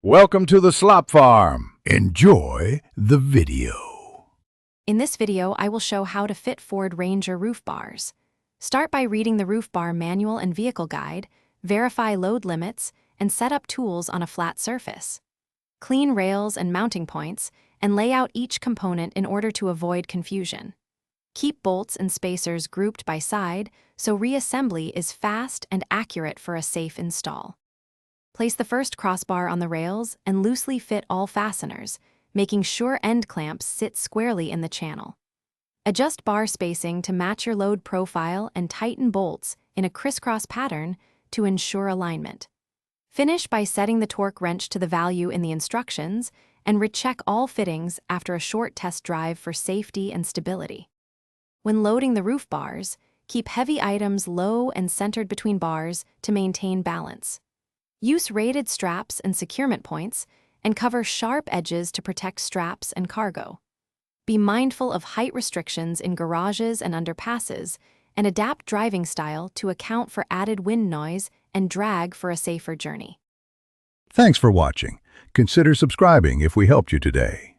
Welcome to the Slop Farm. Enjoy the video. In this video, I will show how to fit Ford Ranger roof bars. Start by reading the roof bar manual and vehicle guide, verify load limits, and set up tools on a flat surface. Clean rails and mounting points, and lay out each component in order to avoid confusion. Keep bolts and spacers grouped by side so reassembly is fast and accurate for a safe install. Place the first crossbar on the rails and loosely fit all fasteners, making sure end clamps sit squarely in the channel. Adjust bar spacing to match your load profile and tighten bolts in a crisscross pattern to ensure alignment. Finish by setting the torque wrench to the value in the instructions and recheck all fittings after a short test drive for safety and stability. When loading the roof bars, keep heavy items low and centered between bars to maintain balance. Use rated straps and securement points, and cover sharp edges to protect straps and cargo. Be mindful of height restrictions in garages and underpasses, and adapt driving style to account for added wind noise and drag for a safer journey. Thanks for watching. Consider subscribing if we helped you today.